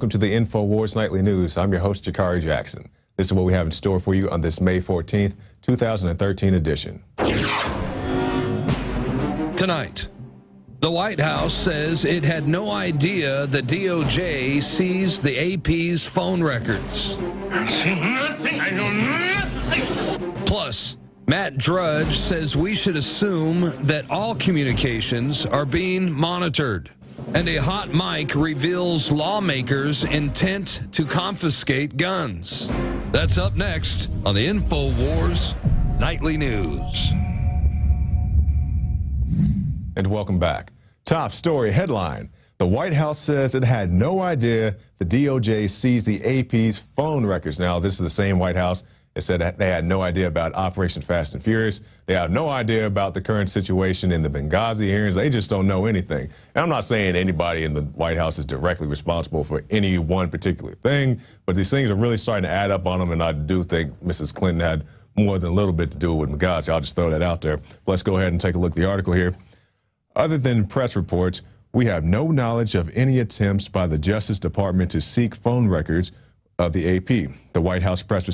welcome to the Infowars Nightly News. I'm your host, Jakari Jackson. This is what we have in store for you on this May 14th, 2013 edition. Tonight, the White House says it had no idea the DOJ seized the AP's phone records. I see nothing. I know nothing. Plus, Matt Drudge says we should assume that all communications are being monitored. And a hot mic reveals lawmakers' intent to confiscate guns. That's up next on the Infowars Nightly News. And welcome back. Top story headline. The White House says it had no idea the DOJ seized the AP's phone records. Now, this is the same White House that said that they had no idea about Operation Fast and Furious. They have no idea about the current situation in the Benghazi hearings. They just don't know anything. And I'm not saying anybody in the White House is directly responsible for any one particular thing, but these things are really starting to add up on them, and I do think Mrs. Clinton had more than a little bit to do with Benghazi. I'll just throw that out there. Let's go ahead and take a look at the article here. Other than press reports, we have no knowledge of any attempts by the Justice Department to seek phone records of the AP. The White House press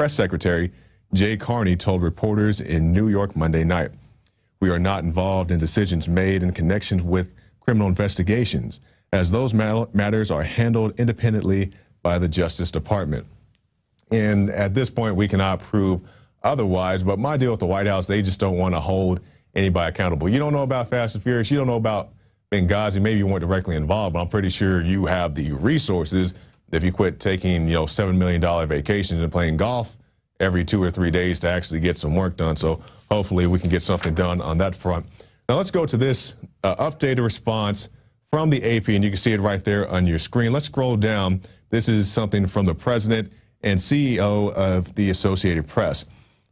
secretary, Jakari, told reporters in New York Monday night. We are not involved in decisions made in connection with criminal investigations, as those matters are handled independently by the Justice Department. And at this point, we cannot prove otherwise, but my deal with the White House, they just don't want to hold anybody accountable. You don't know about Fast and Furious, you don't know about Benghazi, maybe you weren't directly involved, but I'm pretty sure you have the resources if you quit taking, $7 million vacations and playing golf every 2 or 3 days to actually get some work done. So hopefully we can get something done on that front. Now let's go to this updated response from the AP, and you can see it right there on your screen. Let's scroll down. This is something from the president and CEO of the Associated Press.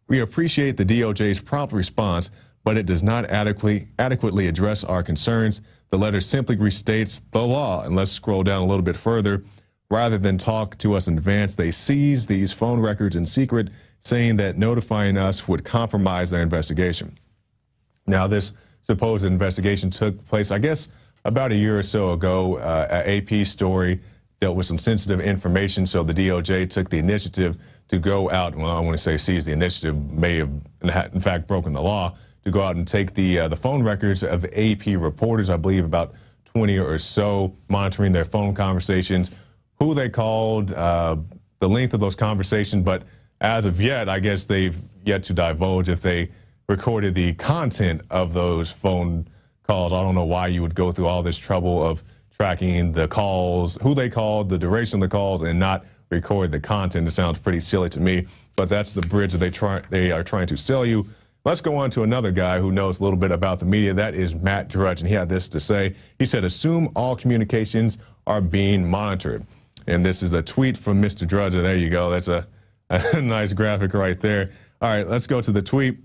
We appreciate the DOJ's prompt response, but it does not adequately address our concerns. The letter simply restates the law. And let's scroll down a little bit further. Rather than talk to us in advance, they seized these phone records in secret, saying that notifying us would compromise their investigation. Now, this supposed investigation took place, I guess, about a year or so ago. AP story dealt with some sensitive information, so the DOJ took the initiative to go out, well, I want to say seize the initiative, may have in fact broken the law, to go out and take the phone records of AP reporters, I believe about 20 or so, monitoring their phone conversations, who they called, the length of those conversations, but as of yet, I guess they've yet to divulge if they recorded the content of those phone calls. I don't know why you would go through all this trouble of tracking the calls, who they called, the duration of the calls, and not record the content. It sounds pretty silly to me, but that's the bridge that they are trying to sell you. Let's go on to another guy who knows a little bit about the media. That is Matt Drudge, and he had this to say. He said, assume all communications are being monitored. And this is a tweet from Mr. Drudge. There you go. That's a nice graphic right there. All right, let's go to the tweet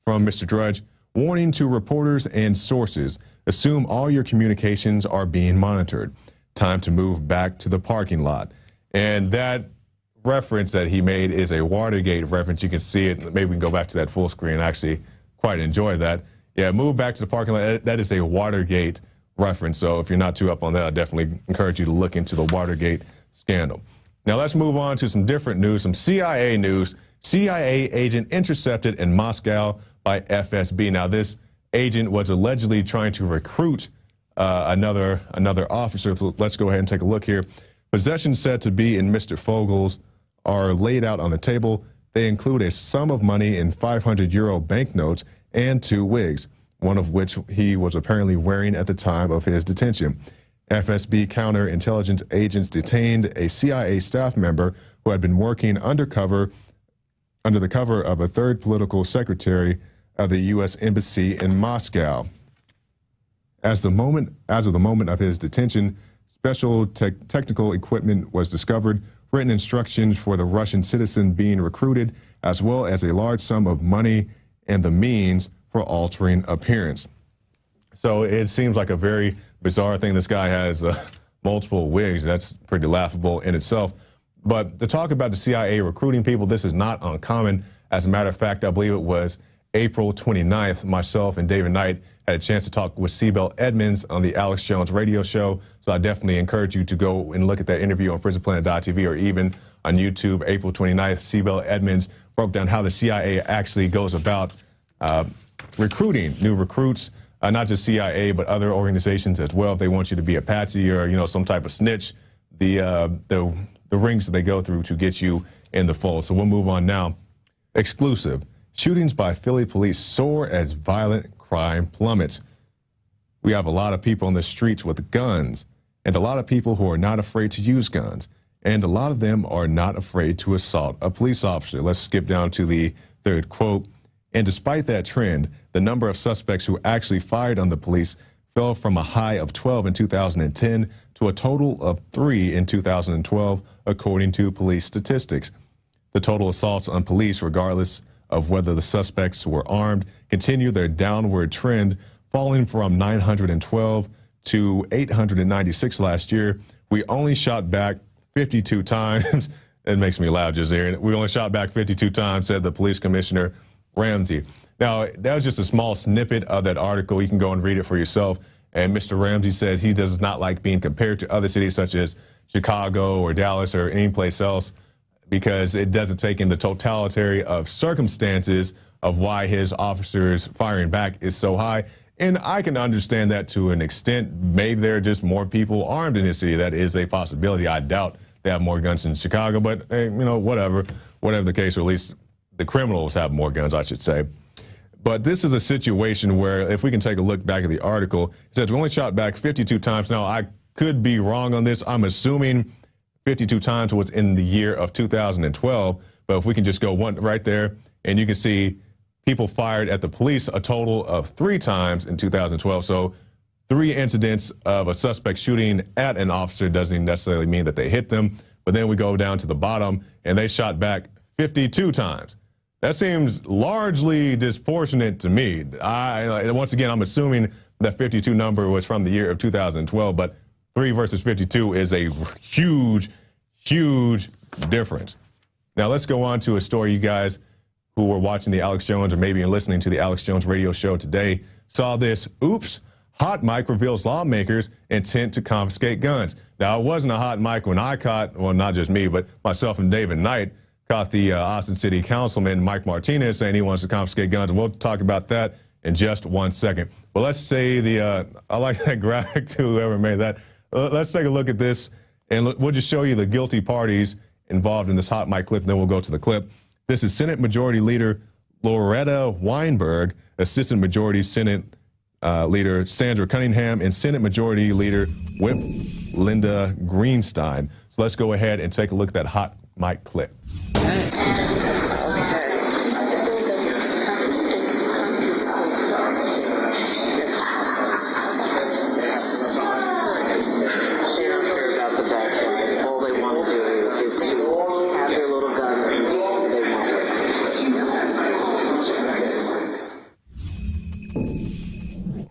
from Mr. Drudge. Warning to reporters and sources. Assume all your communications are being monitored. Time to move back to the parking lot. And that reference that he made is a Watergate reference. You can see it. Maybe we can go back to that full screen. I actually quite enjoy that. Yeah, move back to the parking lot. That is a Watergate reference. So if you're not too up on that, I definitely encourage you to look into the Watergate scandal. Now let's move on to some different news, some CIA news. CIA agent intercepted in Moscow by FSB. Now this agent was allegedly trying to recruit another officer. So let's go ahead and take a look here. Possessions said to be in Mr. Fogel's are laid out on the table. They include a sum of money in 500 euro banknotes and 2 wigs, one of which he was apparently wearing at the time of his detention. FSB counterintelligence agents detained a CIA staff member who had been working under the cover of a third political secretary of the U.S. Embassy in Moscow. As of the moment of his detention, special technical equipment was discovered, written instructions for the Russian citizen being recruited, as well as a large sum of money and the means for altering appearance. So it seems like a very bizarre thing. This guy has multiple wigs. That's pretty laughable in itself. But to talk about the CIA recruiting people, this is not uncommon. As a matter of fact, I believe it was April 29th. Myself and David Knight had a chance to talk with Seabell Edmonds on the Alex Jones radio show. So I definitely encourage you to go and look at that interview on prisonplanet.tv or even on YouTube. April 29th, Seabell Edmonds broke down how the CIA actually goes about recruiting new recruits, not just CIA, but other organizations as well. If they want you to be a patsy or, you know, some type of snitch, the rings that they go through to get you in the fold. So we'll move on now. Exclusive. Shootings by Philly police soar as violent crime plummets. We have a lot of people on the streets with guns and a lot of people who are not afraid to use guns. And a lot of them are not afraid to assault a police officer. Let's skip down to the third quote. And despite that trend, the number of suspects who actually fired on the police fell from a high of 12 in 2010 to a total of 3 in 2012, according to police statistics. The total assaults on police, regardless of whether the suspects were armed, continue their downward trend, falling from 912 to 896 last year. We only shot back 52 times. It makes me laugh just hearing it. We only shot back 52 times, said the police commissioner, Ramsey. Now, that was just a small snippet of that article. You can go and read it for yourself. And Mr. Ramsey says he does not like being compared to other cities such as Chicago or Dallas or any place else, because it doesn't take in the totality of circumstances of why his officers firing back is so high. And I can understand that to an extent. Maybe there are just more people armed in his city. That is a possibility. I doubt they have more guns in Chicago, but hey, you know, whatever the case, or at least the criminals have more guns, I should say. But this is a situation where, if we can take a look back at the article, it says we only shot back 52 times. Now, I could be wrong on this. I'm assuming 52 times was in the year of 2012. But if we can just go one right there, and you can see people fired at the police a total of 3 times in 2012. So 3 incidents of a suspect shooting at an officer doesn't necessarily mean that they hit them. But then we go down to the bottom, and they shot back 52 times. That seems largely disproportionate to me. Once again, I'm assuming that 52 number was from the year of 2012, but 3 versus 52 is a huge, huge difference. Now let's go on to a story. You guys who were watching the Alex Jones or maybe listening to the Alex Jones radio show today saw this. Oops, hot mic reveals lawmakers intent to confiscate guns. Now, it wasn't a hot mic when I caught, well, not just me, but myself and David Knight caught the Austin City Councilman Mike Martinez saying he wants to confiscate guns. We'll talk about that in just 1 second. But let's say I like that graphic to whoever made that. Let's take a look at this, and we'll just show you the guilty parties involved in this hot mic clip, and then we'll go to the clip. This is Senate Majority Leader Loretta Weinberg, Assistant Majority Senate Leader Sandra Cunningham, and Senate Majority Leader Whip Linda Greenstein. So let's go ahead and take a look at that hot mic clip.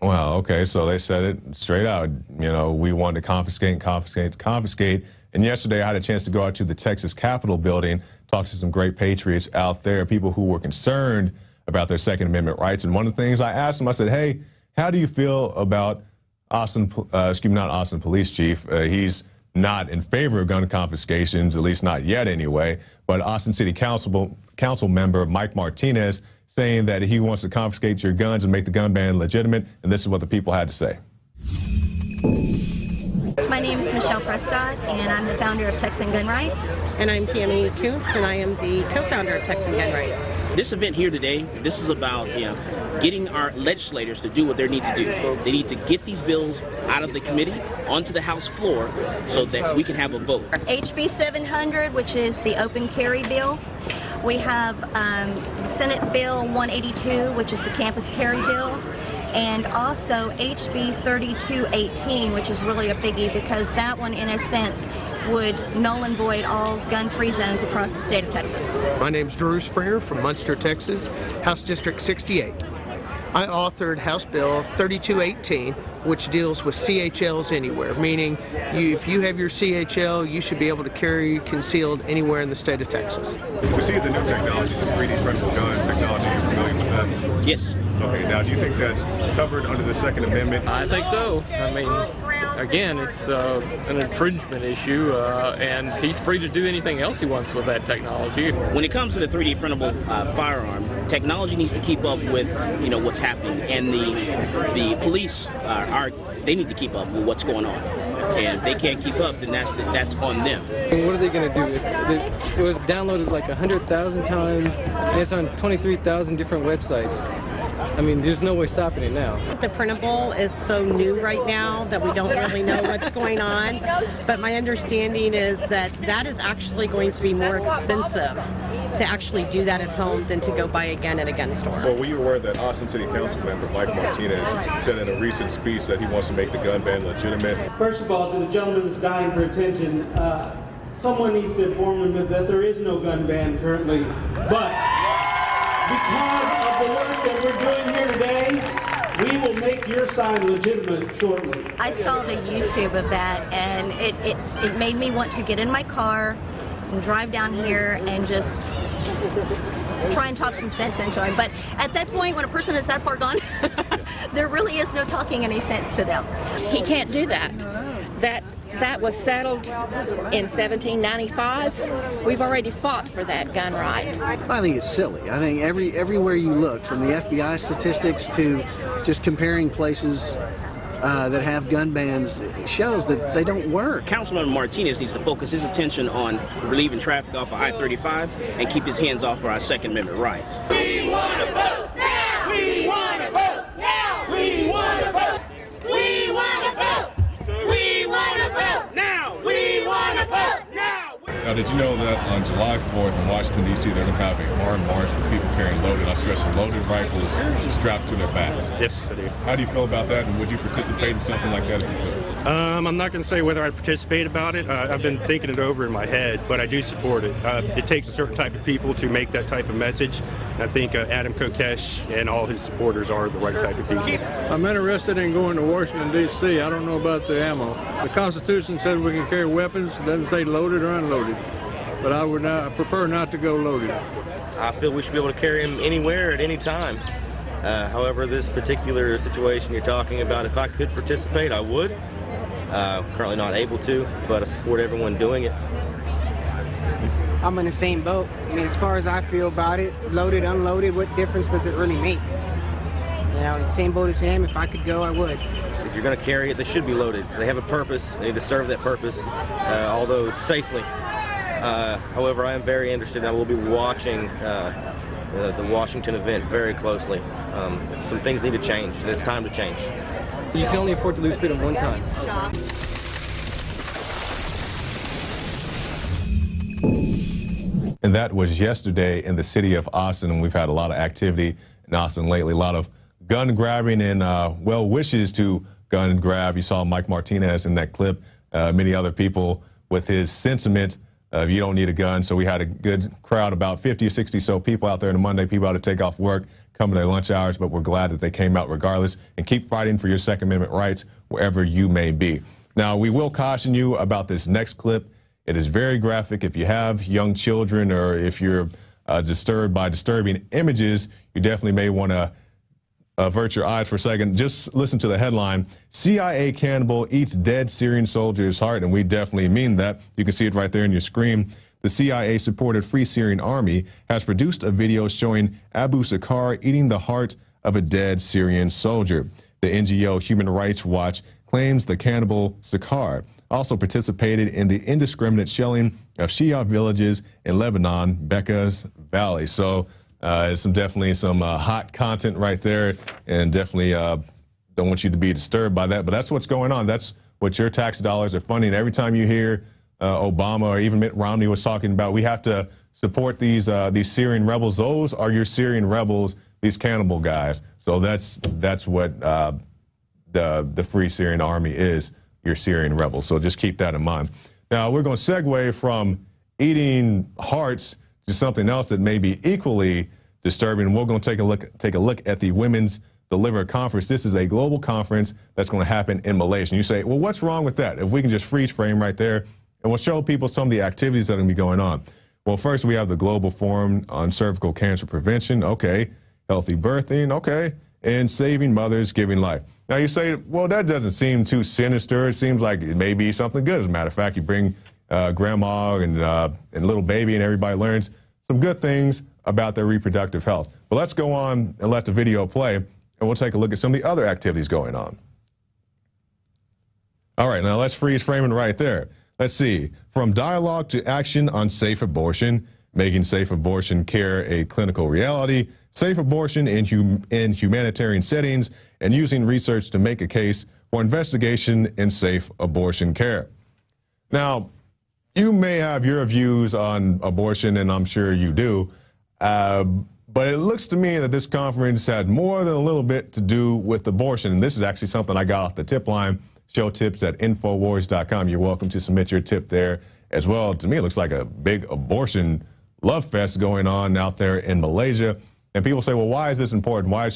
Wow, okay, so they said it straight out. You know, we want to confiscate. And yesterday I had a chance to go out to the Texas Capitol building, talk to some great patriots out there, people who were concerned about their Second Amendment rights. And one of the things I asked them, I said, hey, how do you feel about not Austin Police Chief? He's not in favor of gun confiscations, at least not yet anyway, but Austin City Council member Mike Martinez saying that he wants to confiscate your guns and make the gun ban legitimate. And this is what the people had to say. My name is Michelle Prescott, and I'm the founder of Texan Gun Rights. And I'm Tammy Kuntz, and I am the co-founder of Texan Gun Rights. This event here today, this is about getting our legislators to do what they need to do. They need to get these bills out of the committee onto the House floor so that we can have a vote. HB 700, which is the open carry bill. We have the Senate Bill 182, which is the campus carry bill. And also HB 3218, which is really a biggie because that one, in a sense, would null and void all gun-free zones across the state of Texas. My name's Drew Springer from Munster, Texas, House District 68. I authored House Bill 3218, which deals with CHLs anywhere, meaning if you have your CHL, you should be able to carry concealed anywhere in the state of Texas. We see the new technology, the 3D printable gun technology. You're familiar with that? Yes. Okay, now do you think that's covered under the Second Amendment? I think so. I mean, again, it's an infringement issue, and he's free to do anything else he wants with that technology. When it comes to the 3D printable firearm, technology needs to keep up with, you know, what's happening, and the police they need to keep up with what's going on. And if they can't keep up, then that's on them. And what are they going to do? It was downloaded like 100,000 times, and it's on 23,000 different websites. I mean, there's no way stopping it now. The printable is so new right now that we don't really know what's going on. But my understanding is that that is actually going to be more expensive to actually do that at home than to go buy a gun at a gun store. Well, were you aware that Austin City Council member Mike Martinez said in a recent speech that he wants to make the gun ban legitimate? First of all, to the gentleman that's dying for attention, someone needs to inform him that there is no gun ban currently. But because of the work that we're doing here today, we will make your sign legitimate shortly. I saw the YouTube of that, and it made me want to get in my car and drive down here and just try and talk some sense into him. But at that point, when a person is that far gone, there really is no talking any sense to them. He can't do that. That was settled in 1795. We've already fought for that gun right. I think it's silly. I think everywhere you look, from the FBI statistics to just comparing places that have gun bans, it shows that they don't work. Councilman Martinez needs to focus his attention on relieving traffic off of I-35 and keep his hands off of our Second Amendment rights. We want to vote now! We want to vote now! We want to vote! We want to vote! We want to vote now! We want to vote now! Now, did you know that on July 4th in Washington, D.C., they're going to have a armed march with people carrying loaded, I stress, loaded rifles strapped to their backs? Yes, I do. How do you feel about that, and would you participate in something like that if you could? I'm not going to say whether I'd participate about it. I've been thinking it over in my head, but I do support it. It takes a certain type of people to make that type of message. I think Adam Kokesh and all his supporters are the right type of people. I'm interested in going to Washington, D.C. I don't know about the ammo. The Constitution says we can carry weapons. It doesn't say loaded or unloaded. But I prefer not to go loaded. I feel we should be able to carry them anywhere at any time. However, this particular situation you're talking about, if I could participate, I would. Currently not able to, but I support everyone doing it. I'm in the same boat. I mean, as far as I feel about it, loaded, unloaded, what difference does it really make? You know, the same boat as him. If I could go, I would. If you're going to carry it, they should be loaded. They have a purpose. They need to serve that purpose, although safely. However, I am very interested. I will be watching the Washington event very closely. Some things need to change, and it's time to change. You can only afford to lose freedom one time. And that was yesterday in the city of Austin, and we've had a lot of activity in Austin lately, a lot of gun grabbing and well wishes to gun grab. You saw Mike Martinez in that clip, many other people with his sentiment of you don't need a gun. So we had a good crowd, about 50 or 60 so people out there on a Monday, people out to take off work, come to their lunch hours, but we're glad that they came out regardless, and keep fighting for your Second Amendment rights wherever you may be. Now, we will caution you about this next clip. It is very graphic. If you have young children or if you're disturbed by disturbing images, you definitely may want to avert your eyes for a second. Just listen to the headline: CIA cannibal eats dead Syrian soldier's heart. And we definitely mean that. You can see it right there on your screen. The CIA-supported Free Syrian Army has produced a video showing Abu Jakari eating the heart of a dead Syrian soldier. The NGO Human Rights Watch claims the cannibal Jakari also participated in the indiscriminate shelling of Shia villages in Lebanon, Benghazi Valley. So it's definitely some hot content right there, and definitely don't want you to be disturbed by that. But that's what's going on. That's what your tax dollars are funding. Every time you hear Obama or even Mitt Romney was talking about, we have to support these Syrian rebels. Those are your Syrian rebels, these cannibal guys. So that's what the Free Syrian Army is, your Syrian rebels. So just keep that in mind. Now we're going to segue from eating hearts to something else that may be equally disturbing. We're going to take a look at the women's deliver a conference. This is a global conference that's going to happen in Malaysia. And you say, well, what's wrong with that? If we can just freeze frame right there, and we'll show people some of the activities that are going to be going on. Well, first we have the Global Forum on Cervical Cancer Prevention. Okay. Healthy birthing. Okay. And saving mothers, giving life. Now you say, well, that doesn't seem too sinister. It seems like it may be something good. As a matter of fact, you bring grandma and little baby and everybody learns some good things about their reproductive health. But let's go on and let the video play, and we'll take a look at some of the other activities going on. All right, now let's freeze frame it right there. Let's see, from dialogue to action on safe abortion, making safe abortion care a clinical reality, safe abortion in humanitarian settings, and using research to make a case for investigation in safe abortion care. Now, you may have your views on abortion, and I'm sure you do, but it looks to me that this conference had more than a little bit to do with abortion. And this is actually something I got off the tip line. Show tips at Infowars.com. You're welcome to submit your tip there as well. To me, it looks like a big abortion love fest going on out there in Malaysia. And people say, well, why is this important? Why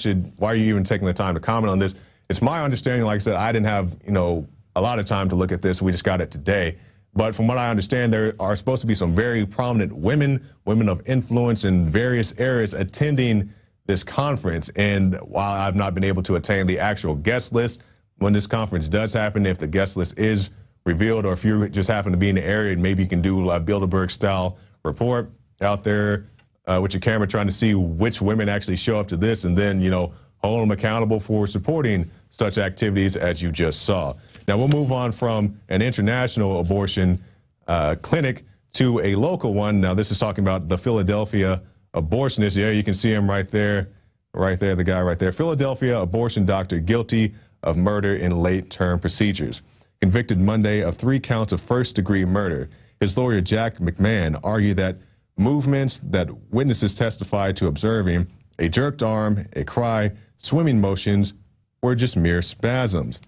are you even taking the time to comment on this? It's my understanding, like I said, I didn't have, a lot of time to look at this. We just got it today. But from what I understand, there are supposed to be some very prominent women of influence in various areas attending this conference. And while I've not been able to attain the actual guest list, when this conference does happen, if the guest list is revealed, or if you just happen to be in the area, maybe you can do a Bilderberg-style report out there with your camera trying to see which women actually show up to this, and then, hold them accountable for supporting such activities as you just saw. Now, we'll move on from an international abortion clinic to a local one. Now, this is talking about the Philadelphia abortionist. Yeah, you can see him right there, the guy right there. Philadelphia abortion doctor guilty of murder in late-term procedures. Convicted Monday of 3 counts of first-degree murder. His lawyer, Jack McMahon, argued that movements that witnesses testified to observing, a jerked arm, a cry, swimming motions, were just mere spasms.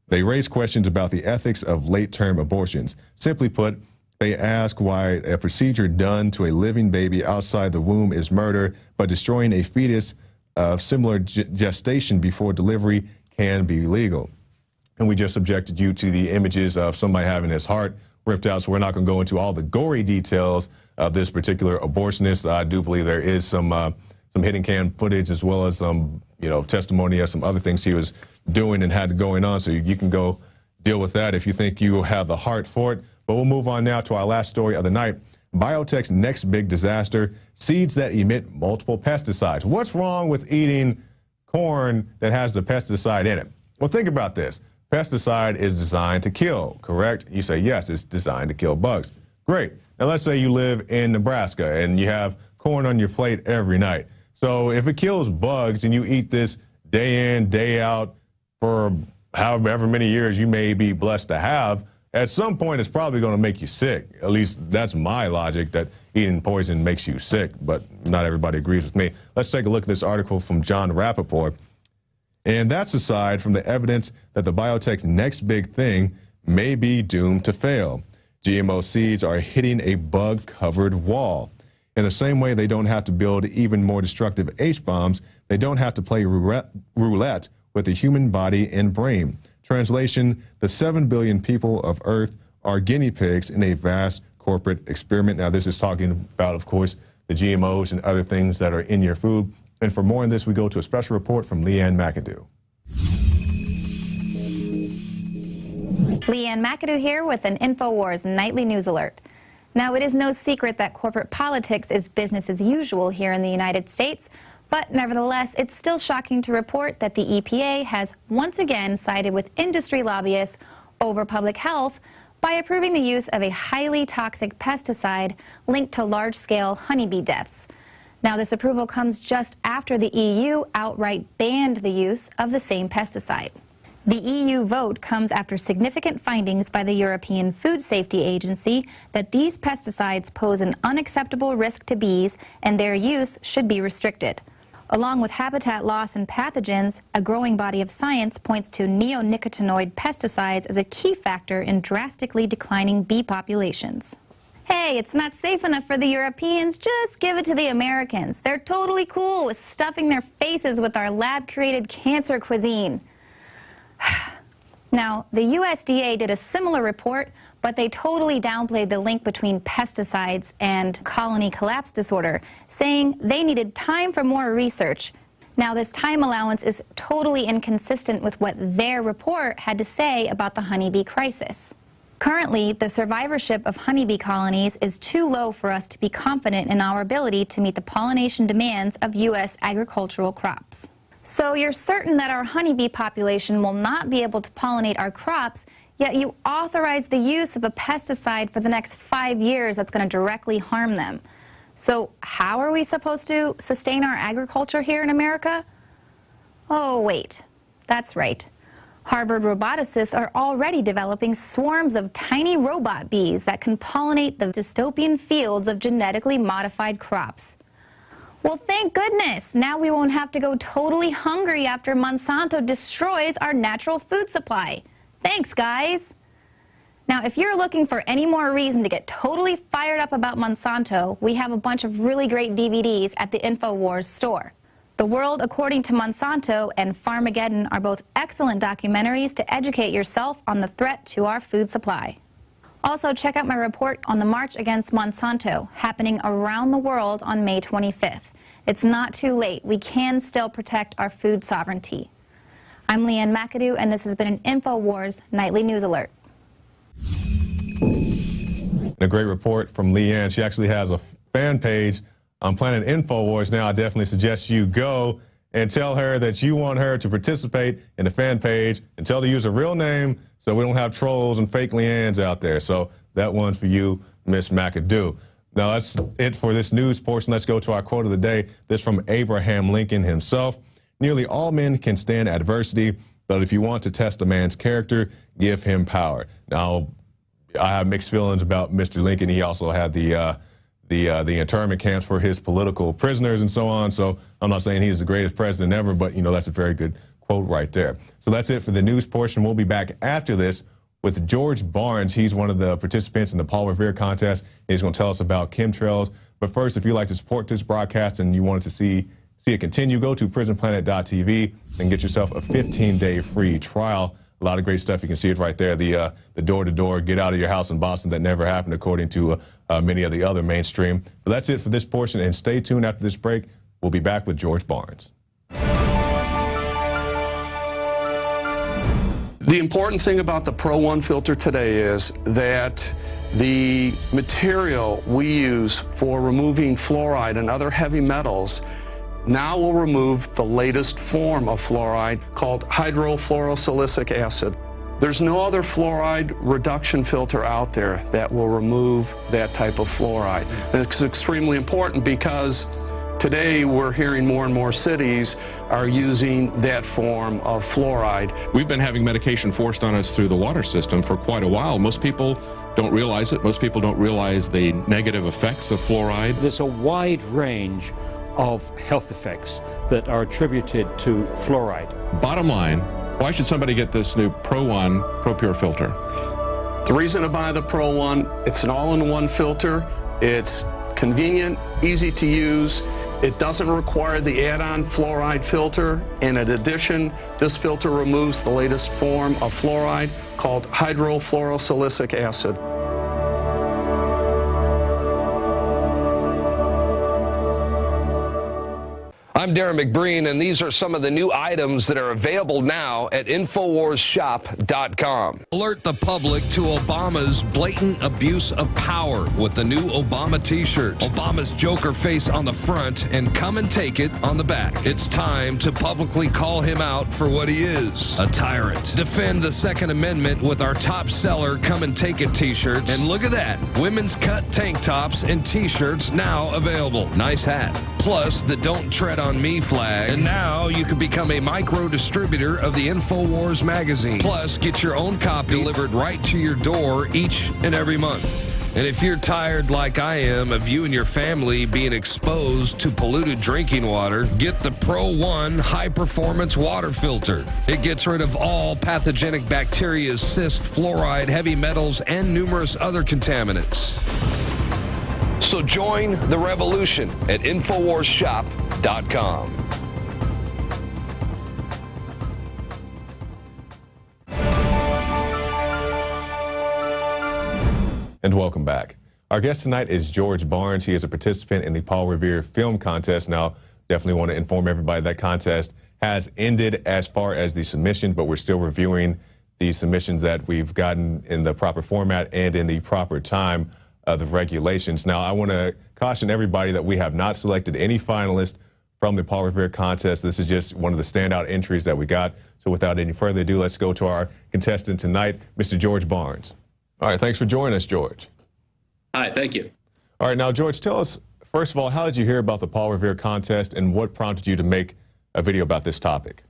They raised questions about the ethics of late-term abortions. Simply put, they ask why a procedure done to a living baby outside the womb is murder, but destroying a fetus of similar gestation before delivery can be legal. And we just subjected you to the images of somebody having his heart ripped out, so we're not going to go into all the gory details of this particular abortionist. I do believe there is some hidden cam footage, as well as some testimony of some other things he was doing and had going on, so you can go deal with that if you think you have the heart for it. But we'll move on now to our last story of the night. Biotech's next big disaster, seeds that emit multiple pesticides. What's wrong with eating corn that has the pesticide in it? Well, think about this. Pesticide is designed to kill, correct? You say, yes, it's designed to kill bugs. Great. Now, let's say you live in Nebraska and you have corn on your plate every night. So if it kills bugs and you eat this day in, day out for however many years you may be blessed to have, at some point it's probably going to make you sick. At least that's my logic, that eating poison makes you sick, but not everybody agrees with me. Let's take a look at this article from John Rappaport. And that's aside from the evidence that the biotech's next big thing may be doomed to fail. GMO seeds are hitting a bug-covered wall. In the same way they don't have to build even more destructive H-bombs, they don't have to play roulette with the human body and brain. Translation, the 7 billion people of Earth are guinea pigs in a vast corporate experiment. Now, this is talking about, of course, the GMOs and other things that are in your food. And for more on this, we go to a special report from Leanne McAdoo. Leanne McAdoo here with an Infowars Nightly News Alert. Now, it is no secret that corporate politics is business as usual here in the United States, but nevertheless, it's still shocking to report that the EPA has once again sided with industry lobbyists over public health by approving the use of a highly toxic pesticide linked to large-scale honeybee deaths. Now, this approval comes just after the EU outright banned the use of the same pesticide. The EU vote comes after significant findings by the European Food Safety Agency that these pesticides pose an unacceptable risk to bees and their use should be restricted. Along with habitat loss and pathogens, a growing body of science points to neonicotinoid pesticides as a key factor in drastically declining bee populations. Hey, it's not safe enough for the Europeans, just give it to the Americans. They're totally cool with stuffing their faces with our lab-created cancer cuisine. Now, the USDA did a similar report, but they totally downplayed the link between pesticides and colony collapse disorder, saying they needed time for more research. Now, this time allowance is totally inconsistent with what their report had to say about the honeybee crisis. Currently, the survivorship of honeybee colonies is too low for us to be confident in our ability to meet the pollination demands of U.S. agricultural crops. So you're certain that our honeybee population will not be able to pollinate our crops, yet you authorize the use of a pesticide for the next 5 years that's going to directly harm them. So how are we supposed to sustain our agriculture here in America? Oh, wait. That's right. Harvard roboticists are already developing swarms of tiny robot bees that can pollinate the dystopian fields of genetically modified crops. Well, thank goodness. Now we won't have to go totally hungry after Monsanto destroys our natural food supply. Thanks, guys. Now, if you're looking for any more reason to get totally fired up about Monsanto, we have a bunch of really great DVDs at the Infowars store. The World According to Monsanto and Farmageddon are both excellent documentaries to educate yourself on the threat to our food supply. Also, check out my report on the March Against Monsanto, happening around the world on May 25th. It's not too late. We can still protect our food sovereignty. I'm Leanne McAdoo, and this has been an Infowars Nightly News Alert. A great report from Leanne. She actually has a fan page on Planet Infowars now. I definitely suggest you go and tell her that you want her to participate in the fan page and tell her to use her real name so we don't have trolls and fake Leannes out there. So that one's for you, Miss McAdoo. Now that's it for this news portion. Let's go to our quote of the day. This from Abraham Lincoln himself. Nearly all men can stand adversity, but if you want to test a man's character, give him power. Now, I have mixed feelings about Mr. Lincoln. He also had the internment camps for his political prisoners and so on. So I'm not saying he's the greatest president ever, but, you know, that's a very good quote right there. So that's it for the news portion. We'll be back after this with George Barnes. He's one of the participants in the Paul Revere contest. He's going to tell us about chemtrails. But first, if you'd like to support this broadcast and you wanted to see it continue, go to prisonplanet.tv and get yourself a 15-day free trial. A lot of great stuff. You can see it right there. The door-to-door, get out of your house in Boston that never happened, according to many of the other mainstream. But that's it for this portion, and stay tuned after this break. We'll be back with George Barnes. The important thing about the Pro One filter today is that the material we use for removing fluoride and other heavy metals now will remove the latest form of fluoride called hydrofluorosilicic acid. There's no other fluoride reduction filter out there that will remove that type of fluoride. And it's extremely important because today we're hearing more and more cities are using that form of fluoride. We've been having medication forced on us through the water system for quite a while. Most people don't realize it. Most people don't realize the negative effects of fluoride. There's a wide range of health effects that are attributed to fluoride. Bottom line, why should somebody get this new Pro One Pro Pure filter? The reason to buy the Pro One, it's an all-in-one filter. It's convenient, easy to use. It doesn't require the add-on fluoride filter. And in addition, this filter removes the latest form of fluoride called hydrofluorosilicic acid. I'm Darren McBreen, and these are some of the new items that are available now at InfoWarsShop.com. Alert the public to Obama's blatant abuse of power with the new Obama t-shirt. Obama's Joker face on the front and come and take it on the back. It's time to publicly call him out for what he is, a tyrant. Defend the Second Amendment with our top seller Come and Take It t-shirts. And look at that, women's cut tank tops and t-shirts now available. Nice hat. Plus the Don't Tread on Me flag. And now you can become a micro distributor of the Infowars magazine. Plus, get your own copy delivered right to your door each and every month. And if you're tired like I am of you and your family being exposed to polluted drinking water, get the Pro One high performance water filter. It gets rid of all pathogenic bacteria, cyst, fluoride, heavy metals, and numerous other contaminants. So join the revolution at InfoWarsShop.com. And welcome back. Our guest tonight is George Barnes. He is a participant in the Paul Revere Film Contest. Now, definitely want to inform everybody that contest has ended as far as the submission, but we're still reviewing the submissions that we've gotten in the proper format and in the proper time of the regulations. Now, I want to caution everybody that we have not selected any finalists from the Paul Revere contest. This is just one of the standout entries that we got. So without any further ado, let's go to our contestant tonight, Mr. George Barnes. All right, thanks for joining us, George. Hi, thank you. All right, now, George, tell us, first of all, how did you hear about the Paul Revere contest and what prompted you to make a video about this topic?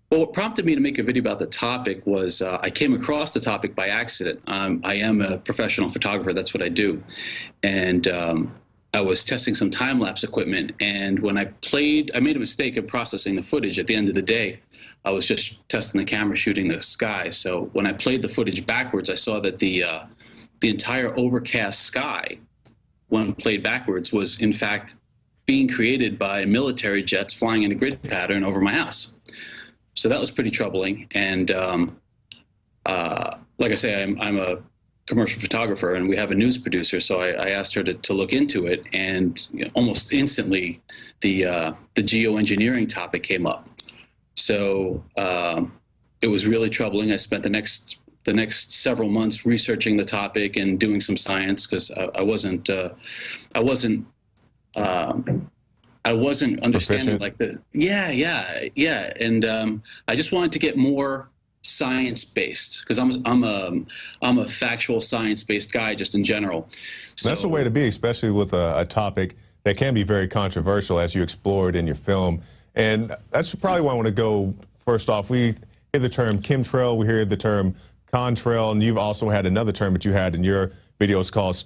Well, what prompted me to make a video about the topic was I came across the topic by accident. I am a professional photographer. That's what I do. And I was testing some time-lapse equipment, and when I made a mistake of processing the footage. At the end of the day, I was just testing the camera, shooting the sky. So when I played the footage backwards, I saw that the entire overcast sky, when played backwards, was in fact being created by military jets flying in a grid pattern over my house. So that was pretty troubling. And like I say, I'm a commercial photographer, and we have a news producer, so I asked her to look into it, and almost instantly the geoengineering topic came up. So it was really troubling. I spent the next several months researching the topic and doing some science, because I wasn't understanding like the and I just wanted to get more science-based, because I'm a factual science-based guy just in general. So that's the way to be, especially with a topic that can be very controversial, as you explored in your film. And that's probably why I want to go first off. We hear the term chemtrail, we hear the term contrail, and you've also had another term that you had in your videos called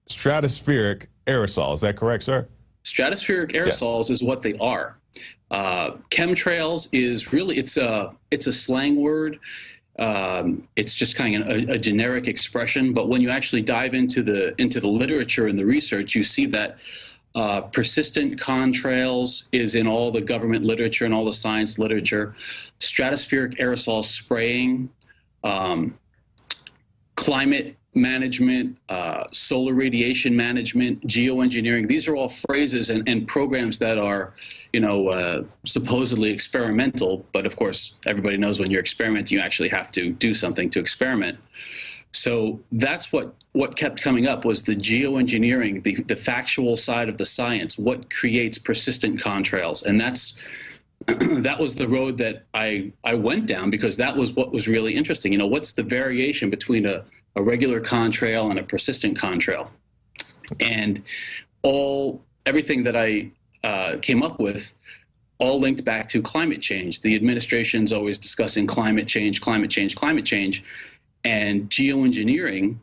stratospheric aerosols. Is that correct, sir? Stratospheric aerosols is what they are. Chemtrails is really, it's a slang word. It's just kind of a generic expression, but when you actually dive into the literature and the research, you see that persistent contrails is in all the government literature and all the science literature. Stratospheric aerosol spraying, climate management, solar radiation management, geoengineering. These are all phrases and programs that are, supposedly experimental. But of course, everybody knows when you're experimenting, you actually have to do something to experiment. So that's what kept coming up, was the geoengineering, the factual side of the science, what creates persistent contrails. And that was the road that I went down, because that was what was really interesting. What's the variation between a regular contrail and a persistent contrail? And everything that I came up with all linked back to climate change. The administration's always discussing climate change, climate change, climate change. And geoengineering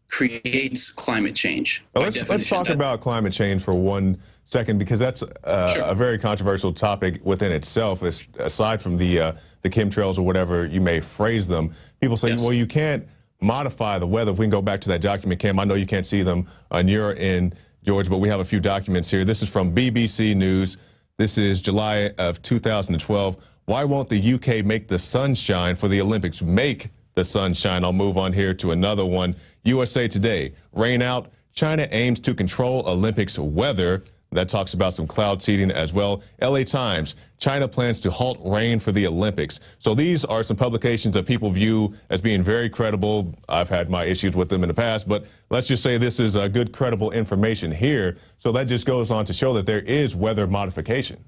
creates climate change. Well, let's talk about climate change for 1 second, because that's a very controversial topic within itself. Aside from the chemtrails or whatever you may phrase them, people say, well, you can't modify the weather. If we can go back to that document, Cam, I know you can't see them on your end, George, but we have a few documents here. This is from BBC News. This is July of 2012. Why won't the UK make the sunshine for the Olympics? Make the sunshine. I'll move on here to another one. USA Today, rain out. China aims to control Olympics weather. That talks about some cloud seeding as well. LA Times, China plans to halt rain for the Olympics. So these are some publications that people view as being very credible. I've had my issues with them in the past, but let's just say this is good, credible information here. So that just goes on to show that there is weather modification.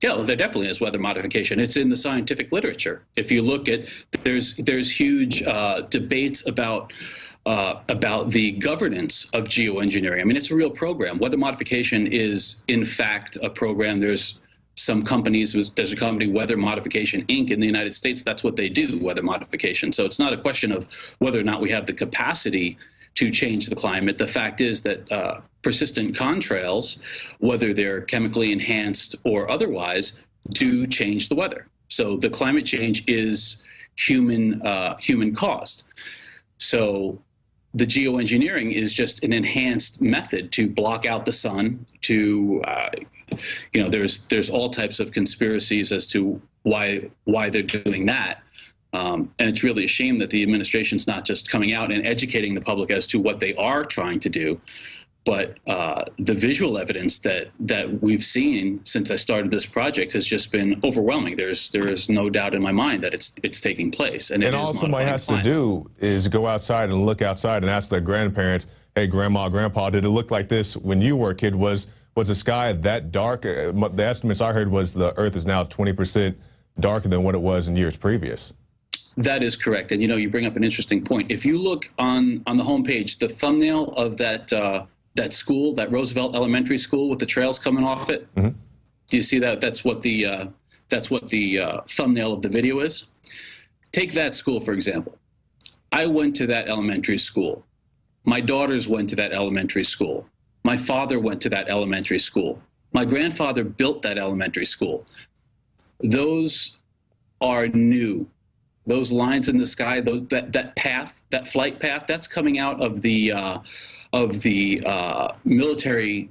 Yeah, well, there definitely is weather modification. It's in the scientific literature. If you look at, there's huge debates about the governance of geoengineering. I mean, it's a real program. Weather modification is, in fact, a program. There's some companies, there's a company, Weather Modification, Inc. in the United States. That's what they do, weather modification. So it's not a question of whether or not we have the capacity to change the climate. The fact is that persistent contrails, whether they're chemically enhanced or otherwise, do change the weather. So the climate change is human caused. So the geoengineering is just an enhanced method to block out the sun, to, you know, there's all types of conspiracies as to why they're doing that. And it's really a shame that the administration's not just coming out and educating the public as to what they are trying to do, but the visual evidence that we've seen since I started this project has just been overwhelming. There is no doubt in my mind that it's taking place. And all somebody has to do is go outside and look outside and ask their grandparents, hey, grandma, grandpa, did it look like this when you were a kid? Was the sky that dark? The estimates I heard was the Earth is now 20% darker than what it was in years previous. That is correct. And, you know, you bring up an interesting point. If you look on the homepage, the thumbnail of that that school, that Roosevelt Elementary School with the trails coming off it, do you see that? That's what the thumbnail of the video is. Take that school, for example. I went to that elementary school. My daughters went to that elementary school. My father went to that elementary school. My grandfather built that elementary school. Those are new. Those lines in the sky, that path, that flight path, that's coming out of the military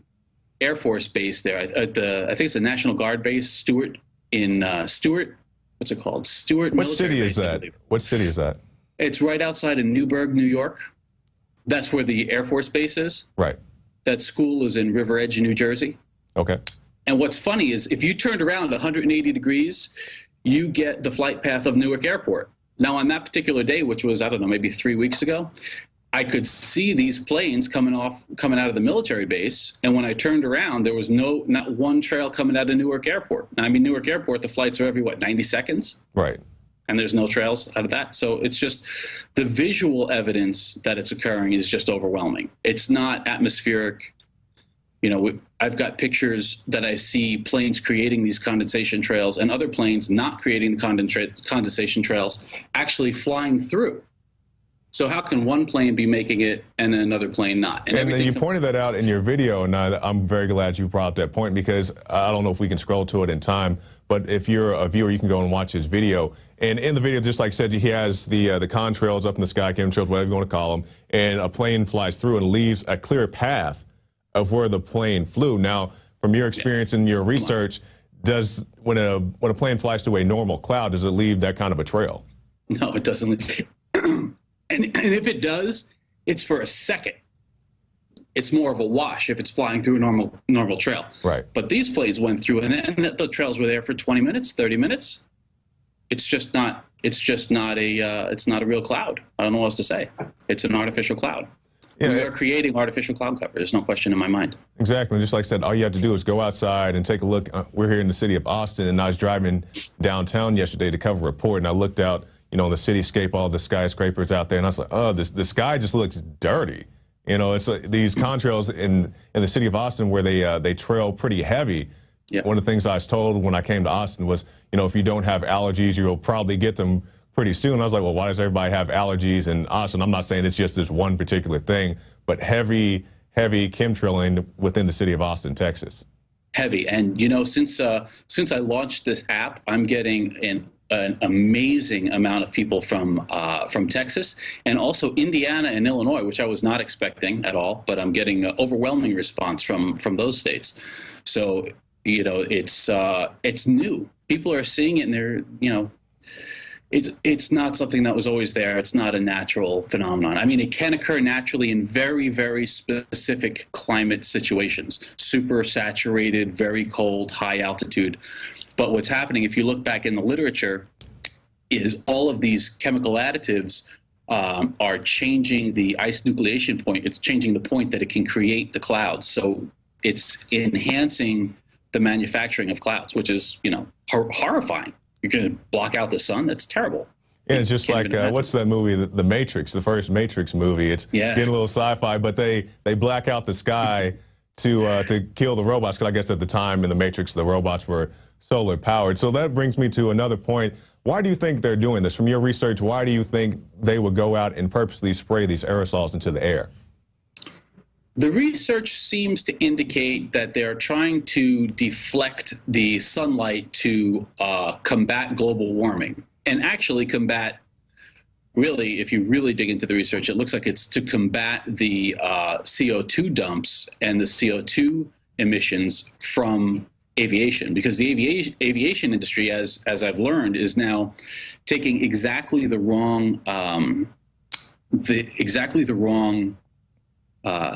Air Force base there at I think it's the National Guard base, Stewart in Stewart. What's it called? Stewart. What city is that? What city is that? It's right outside of Newburgh, New York. That's where the Air Force base is. Right. That school is in River Edge, New Jersey. Okay. And what's funny is if you turned around 180 degrees, you get the flight path of Newark Airport. Now, on that particular day, which was, I don't know, maybe 3 weeks ago, I could see these planes coming out of the military base. And when I turned around, there was not one trail coming out of Newark Airport. Now, I mean, Newark Airport, the flights are every, 90 seconds? Right. And there's no trails out of that. So it's just the visual evidence that it's occurring is just overwhelming. It's not atmospheric. You know, I've got pictures that I see planes creating these condensation trails and other planes not creating the condensation trails, actually flying through. So how can one plane be making it and another plane not? And you pointed that out in your video, and I'm very glad you brought up that point, because I don't know if we can scroll to it in time, but if you're a viewer, you can go and watch his video. And in the video, just like I said, he has the contrails up in the sky, chemtrails, whatever you want to call them, and a plane flies through and leaves a clear path of where the plane flew. Now, from your experience and your research, when a plane flies through a normal cloud, does it leave that kind of a trail? No, it doesn't. And if it does, it's for a second. It's more of a wash if it's flying through a normal trail. Right. But these planes went through, and the trails were there for 20 minutes, 30 minutes. It's just not. It's just not a. It's not a real cloud. I don't know what else to say. It's an artificial cloud. Yeah, we are creating artificial cloud cover. There's no question in my mind. Exactly. Just like I said, all you have to do is go outside and take a look. We're here in the city of Austin, and I was driving downtown yesterday to cover a report, and I looked out, you know, the cityscape, all the skyscrapers out there, and I was like, oh, the sky just looks dirty. You know, it's like these contrails in the city of Austin where they trail pretty heavy. Yeah. One of the things I was told when I came to Austin was, you know, if you don't have allergies, you'll probably get them pretty soon. I was like, well, why does everybody have allergies in Austin? I'm not saying it's just this one particular thing, but heavy chemtrailing within the city of Austin, Texas. Heavy. And, you know, since I launched this app, I'm getting an amazing amount of people from Texas and also Indiana and Illinois, which I was not expecting at all, but I'm getting an overwhelming response from those states. So, you know, it's new. People are seeing it, and they're, you know, it's not something that was always there. It's not a natural phenomenon. I mean, it can occur naturally in very, very specific climate situations, super saturated, very cold, high altitude. But what's happening, if you look back in the literature, is all of these chemical additives are changing the ice nucleation point. It's changing the point that it can create the clouds. So it's enhancing the manufacturing of clouds, which is, you know, horrifying. You're going to block out the sun? That's terrible. Yeah, it's just like, what's that movie, The Matrix, the first Matrix movie? It's getting a little sci-fi, but they black out the sky to kill the robots, because I guess at the time in The Matrix, the robots were solar powered. So that brings me to another point. Why do you think they're doing this? From your research, why do you think they would go out and purposely spray these aerosols into the air? The research seems to indicate that they're trying to deflect the sunlight to combat global warming and actually combat really, if you really dig into the research, it looks like it's to combat the CO2 dumps and the CO2 emissions from aviation, because the aviation industry, as I've learned, is now taking exactly the wrong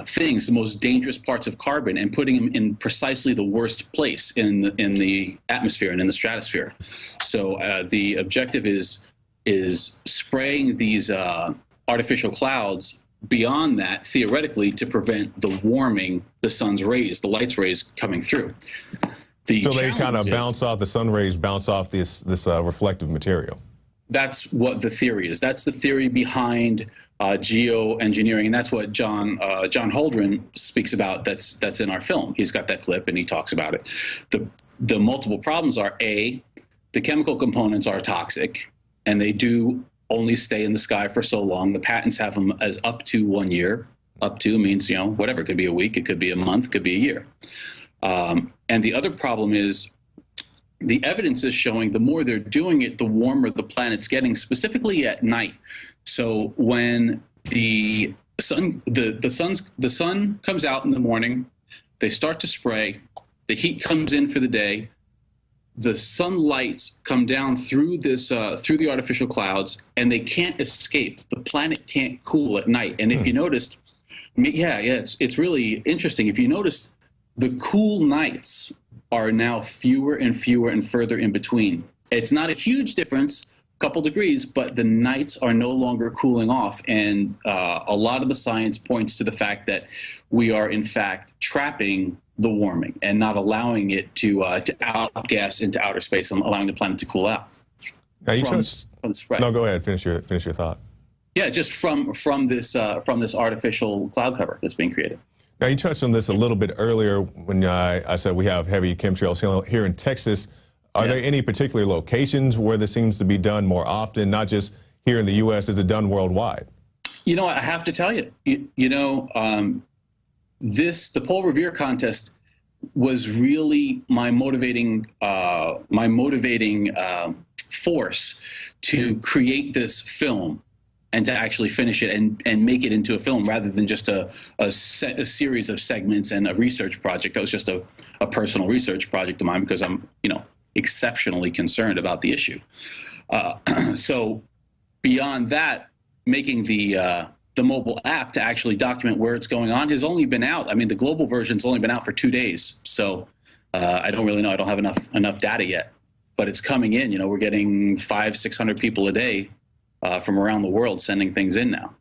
things, the most dangerous parts of carbon, and putting them in precisely the worst place in the atmosphere and in the stratosphere. So the objective is spraying these artificial clouds beyond that, theoretically, to prevent the warming, the sun's rays, the light's rays coming through. So they kind of bounce off, the sun rays bounce off this reflective material. That's what the theory is. That's the theory behind geoengineering, and that's what John Holdren speaks about. That's in our film. He's got that clip, and he talks about it. The multiple problems are: A, the chemical components are toxic, and they do only stay in the sky for so long. The patents have them as up to 1 year. Up to means, whatever. It could be a week, it could be a month, it could be a year. And the other problem is, the evidence is showing the more they're doing it, the warmer the planet's getting, specifically at night. So when the sun comes out in the morning, they start to spray, the heat comes in for the day, the sunlights come down through through the artificial clouds, and they can't escape. The planet can't cool at night. And if you noticed, it's really interesting. If you notice, the cool nights are now fewer and fewer and further in between. It's not a huge difference, a couple degrees, but the nights are no longer cooling off. And a lot of the science points to the fact that we are, in fact, trapping the warming and not allowing it to outgas into outer space and allowing the planet to cool out. Now no, go ahead. Finish your thought. Yeah, just from this artificial cloud cover that's being created. Now, you touched on this a little bit earlier when I said we have heavy chemtrails here in Texas. Are there any particular locations where this seems to be done more often, not just here in the U.S., is it done worldwide? I have to tell you, the Paul Revere contest was really my motivating force to create this film and to actually finish it and make it into a film, rather than just a series of segments and a research project. That was just a personal research project of mine, because I'm, exceptionally concerned about the issue. So beyond that, making the mobile app to actually document where it's going on has only been out. I mean, the global version's only been out for 2 days. So I don't really know. I don't have enough data yet, but it's coming in. We're getting 500-600 people a day from around the world sending things in now.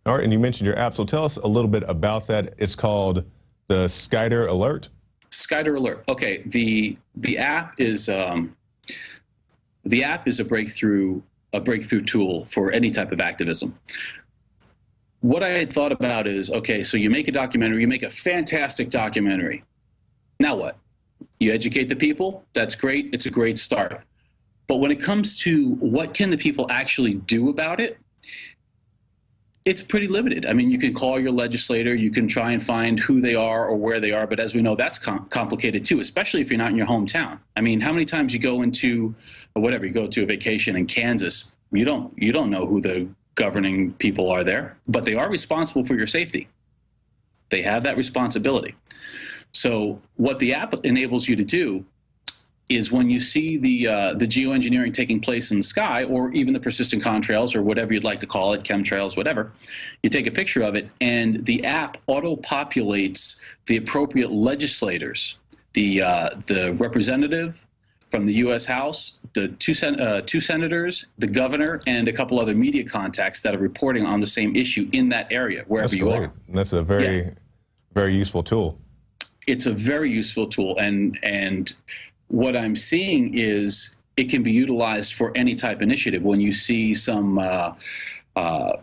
All right, and you mentioned your app, so tell us a little bit about that. It's called the Skyder Alert. Skyder Alert. Okay, the app is a breakthrough tool for any type of activism. What I had thought about is, okay, so you make a documentary, you make a fantastic documentary. Now what? You educate the people. That's great. It's a great start. But when it comes to what can the people actually do about it, it's pretty limited. I mean, you can call your legislator, you can try and find who they are or where they are, but as we know, that's complicated too, especially if you're not in your hometown. I mean, how many times you go into, you go to a vacation in Kansas, you don't know who the governing people are there, but they are responsible for your safety. They have that responsibility. So what the app enables you to do is, when you see the geoengineering taking place in the sky, or even the persistent contrails, or whatever you'd like to call it, chemtrails, whatever, you take a picture of it, and the app auto-populates the appropriate legislators, the representative from the U.S. House, the two senators, the governor, and a couple other media contacts that are reporting on the same issue in that area, wherever you are. That's a very useful tool. It's a very useful tool, and what I'm seeing is it can be utilized for any type initiative. When you see some other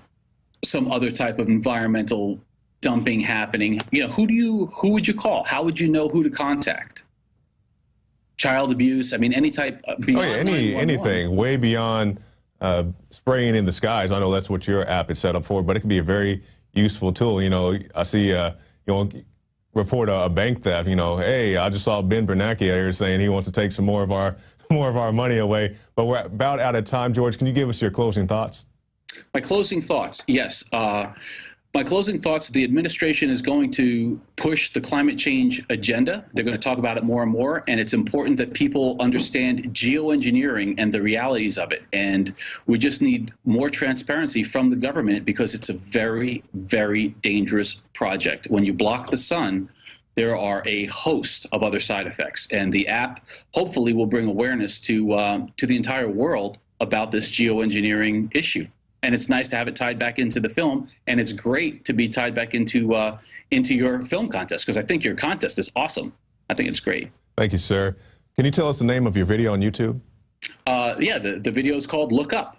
type of environmental dumping happening, who would you call? How would you know who to contact? Child abuse. I mean, any type. Anything way beyond spraying in the skies. I know that's what your app is set up for, but it can be a very useful tool. I see report a bank theft. Hey, I just saw Ben Bernanke here saying he wants to take some more of our money away. But we're about out of time. George, can you give us your closing thoughts? My closing thoughts, yes. My closing thoughts, the administration is going to push the climate change agenda. They're going to talk about it more and more, and it's important that people understand geoengineering and the realities of it. And we just need more transparency from the government because it's a very, very dangerous project. When you block the sun, there are a host of other side effects. And the app hopefully will bring awareness to the entire world about this geoengineering issue. And it's nice to have it tied back into the film, and it's great to be tied back into your film contest, because I think your contest is awesome. I think it's great. Thank you, sir. Can you tell us the name of your video on YouTube? Yeah, the video is called Look Up.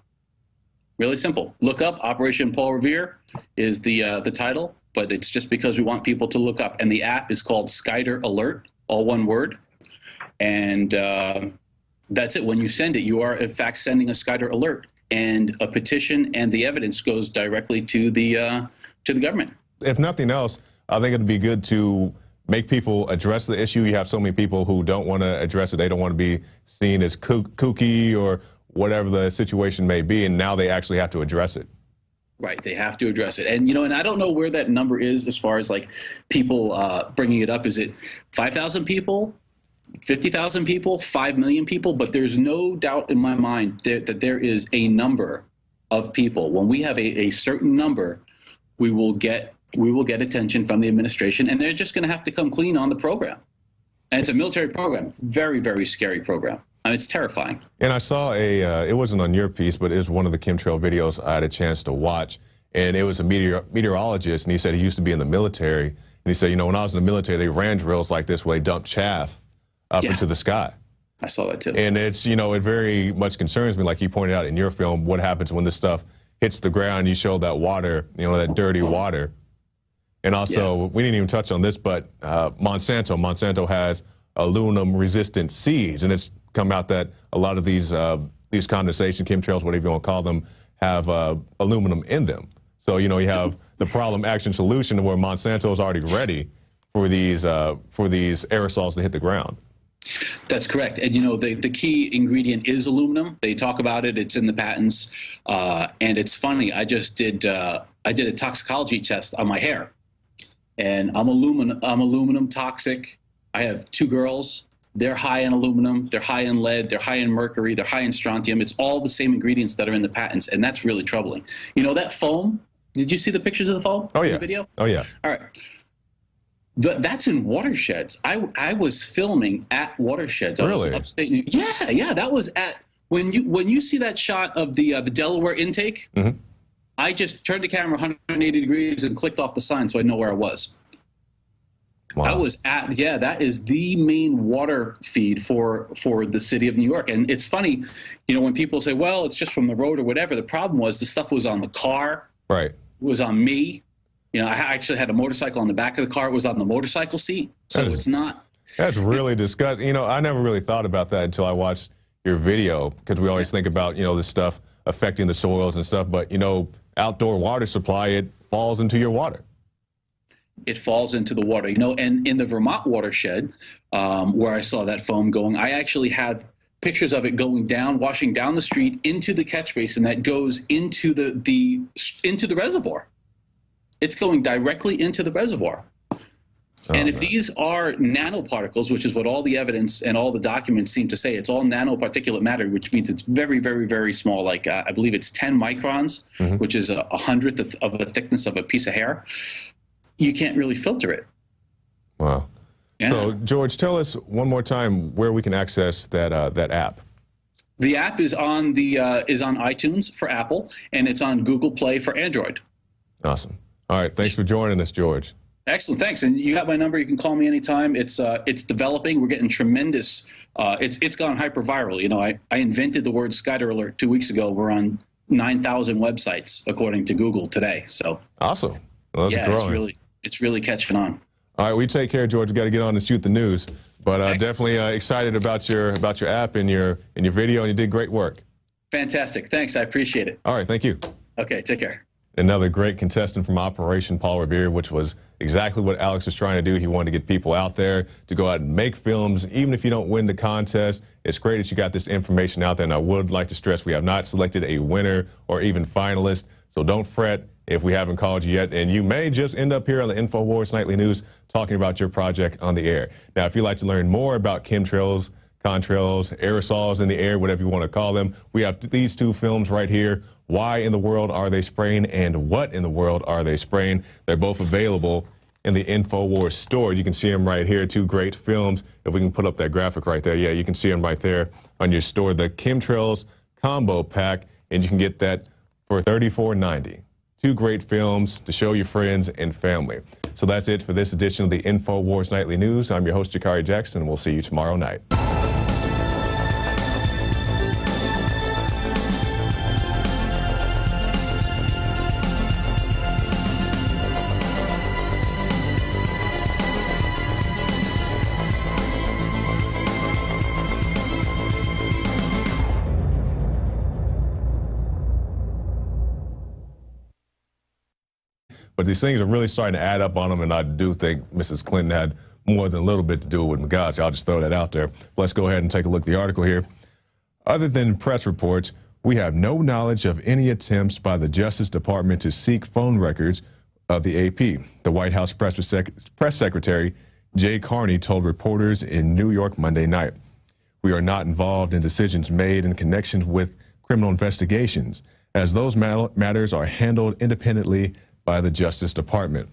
Really simple. Look Up, Operation Paul Revere is the title, but it's just because we want people to look up. And the app is called Skyder Alert, all one word. And that's it. When you send it, you are, in fact, sending a Skyder Alert. And a petition and the evidence goes directly to the government. If nothing else, I think it'd be good to make people address the issue. You have so many people who don't want to address it. They don't want to be seen as kooky or whatever the situation may be, and now they actually have to address it. Right, they have to address it. And, you know, and I don't know where that number is as far as, like, people bringing it up. Is it 5,000 people? 50,000 people, 5 million people, but there's no doubt in my mind that there is a number of people. When we have a certain number, we will get attention from the administration, and they're just going to have to come clean on the program. And it's a military program, very, very scary program. I mean, it's terrifying. And I saw it wasn't on your piece, but it was one of the chemtrail videos I had a chance to watch, and it was a meteorologist, and he said he used to be in the military, and he said, you know, when I was in the military, they ran drills like this where they dumped chaff up into the sky. I saw that too. And it's, you know, it very much concerns me, like you pointed out in your film, what happens when this stuff hits the ground. You show that water, you know, that dirty water. And also, we didn't even touch on this, but Monsanto has aluminum resistant seeds, and it's come out that a lot of these condensation chemtrails, whatever you want to call them, have aluminum in them. So, you know, you have the problem action solution where Monsanto is already ready for these aerosols to hit the ground. That's correct. And, you know, the key ingredient is aluminum. They talk about it. It's in the patents. And it's funny. I did a toxicology test on my hair. And I'm aluminum toxic. I have 2 girls. They're high in aluminum. They're high in lead. They're high in mercury. They're high in strontium. It's all the same ingredients that are in the patents. And that's really troubling. You know, that foam, did you see the pictures of the foam? Oh, yeah. In the video? Oh, yeah. All right. That's in watersheds. I was filming at watersheds. I was upstate. Yeah. That was at when you see that shot of the Delaware intake. Mm-hmm. I just turned the camera 180 degrees and clicked off the sign so I know where I was. Wow. I was at that is the main water feed for the city of New York. And it's funny, you know, when people say, well, it's just from the road or whatever. The problem was the stuff was on the car. Right. It was on me. You know, I actually had a motorcycle on the back of the car. It was on the motorcycle seat, so it's not. That's really disgusting. You know, I never really thought about that until I watched your video, because we always think about, you know, this stuff affecting the soils and stuff. But, you know, outdoor water supply, it falls into your water. It falls into the water, you know, and in the Vermont watershed, where I saw that foam going, I actually have pictures of it going down, washing down the street into the catch basin that goes into the reservoir. It's going directly into the reservoir. And if these are nanoparticles, which is what all the evidence and all the documents seem to say, it's all nanoparticulate matter, which means it's very, very, very small. Like I believe it's 10 microns, which is a 100th of the thickness of a piece of hair. You can't really filter it. Wow. Yeah. So, George, tell us one more time where we can access that app. The app is on iTunes for Apple, and it's on Google Play for Android. Awesome. All right, thanks for joining us, George. Excellent, thanks. And you got my number. You can call me anytime. It's developing. We're getting tremendous. It's gone hyper viral. You know, I invented the word Skyder Alert 2 weeks ago. We're on 9,000 websites according to Google today. So awesome. Well, that's growing. It's really catching on. All right, we take care, George. We got to get on and shoot the news. But definitely excited about your app and your video, and you did great work. Fantastic. Thanks. I appreciate it. All right, thank you. Okay, take care. Another great contestant from Operation Paul Revere, which was exactly what Alex was trying to do. He wanted to get people out there to go out and make films. Even if you don't win the contest, it's great that you got this information out there. And I would like to stress we have not selected a winner or even finalist, so don't fret if we haven't called you yet. And you may just end up here on the Infowars Nightly News talking about your project on the air. Now, if you'd like to learn more about chemtrails, contrails, aerosols in the air, whatever you want to call them, we have these two films right here. Why in the world are they spraying, and what in the world are they spraying? They're both available in the Infowars store. You can see them right here, two great films. If we can put up that graphic right there, yeah, you can see them right there on your store, the Chemtrails Combo Pack, and you can get that for $34.90. Two great films to show your friends and family. So that's it for this edition of the Infowars Nightly News. I'm your host, Jakari Jackson, and we'll see you tomorrow night. But these things are really starting to add up on them, and I do think Mrs. Clinton had more than a little bit to do with Benghazi. I'll just throw that out there. Let's go ahead and take a look at the article here. Other than press reports, we have no knowledge of any attempts by the Justice Department to seek phone records of the AP. The White House Press Secretary Jakari told reporters in New York Monday night. We are not involved in decisions made in connection with criminal investigations, as those matters are handled independently by the Justice Department.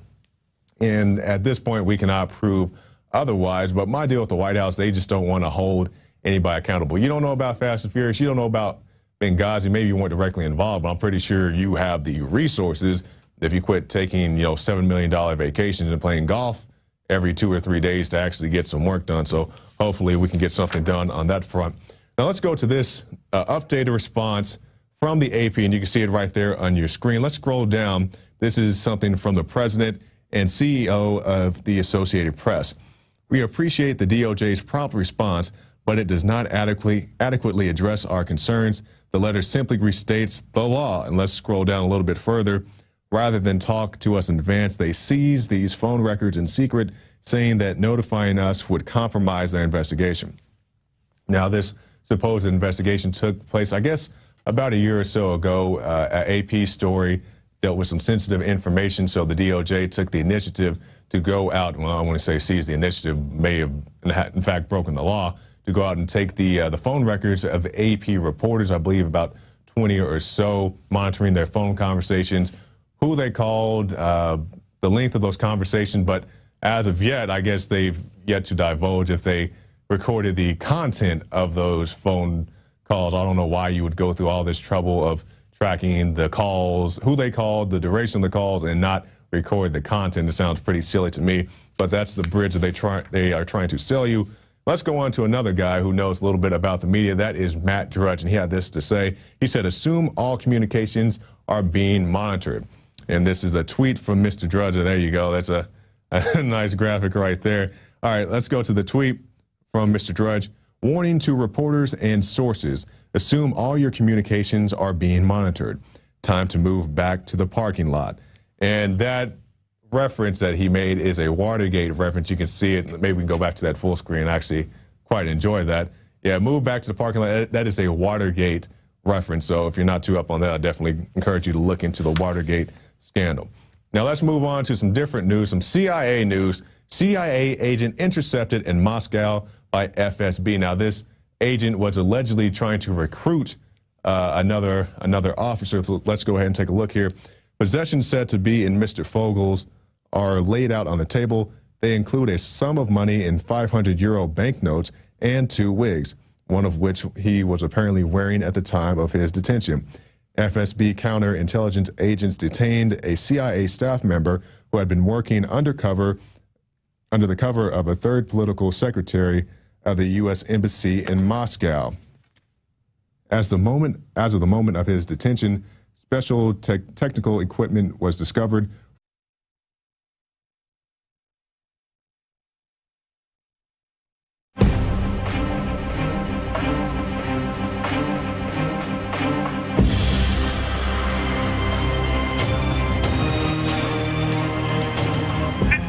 And at this point, we cannot prove otherwise, but my deal with the White House, they just don't want to hold anybody accountable. You don't know about Fast and Furious, you don't know about Benghazi, maybe you weren't directly involved, but I'm pretty sure you have the resources if you quit taking, $7 million vacations and playing golf every 2 or 3 days to actually get some work done. So hopefully we can get something done on that front. Now let's go to this updated response from the AP, and you can see it right there on your screen. Let's scroll down. This is something from the president and CEO of the Associated Press. We appreciate the DOJ's prompt response, but it does not adequately address our concerns. The letter simply restates the law. And let's scroll down a little bit further. Rather than talk to us in advance, they seized these phone records in secret, saying that notifying us would compromise their investigation. Now, this supposed investigation took place, I guess, about a year or so ago. An AP story dealt with some sensitive information, so the DOJ took the initiative to go out, well, I want to say seize the initiative, may have in fact broken the law, to go out and take the phone records of AP reporters, I believe about 20 or so, monitoring their phone conversations, who they called, the length of those conversations, but as of yet, I guess they've yet to divulge if they recorded the content of those phone calls. I don't know why you would go through all this trouble of tracking the calls, who they called, the duration of the calls, and not record the content. It sounds pretty silly to me, but that's the bridge that they are trying to sell you. Let's go on to another guy who knows a little bit about the media. That is Matt Drudge, and he had this to say. He said, assume all communications are being monitored. And this is a tweet from Mr. Drudge. There you go. That's a nice graphic right there. All right, let's go to the tweet from Mr. Drudge. Warning to reporters and sources. Assume all your communications are being monitored. Time to move back to the parking lot. And that reference that he made is a Watergate reference. You can see it. Maybe we can go back to that full screen. I actually quite enjoy that. Yeah, move back to the parking lot. That is a Watergate reference. So if you're not too up on that, I definitely encourage you to look into the Watergate scandal. Now let's move on to some different news, some CIA news. CIA agent intercepted in Moscow by FSB. Now this agent was allegedly trying to recruit another officer. So let's go ahead and take a look here. Possessions said to be in Mr. Fogel's are laid out on the table. They include a sum of money in 500 euro banknotes and 2 wigs, one of which he was apparently wearing at the time of his detention. FSB counterintelligence agents detained a CIA staff member who had been working under the cover of a third political secretary of the U.S. Embassy in Moscow. As of the moment of his detention, special technical equipment was discovered. It's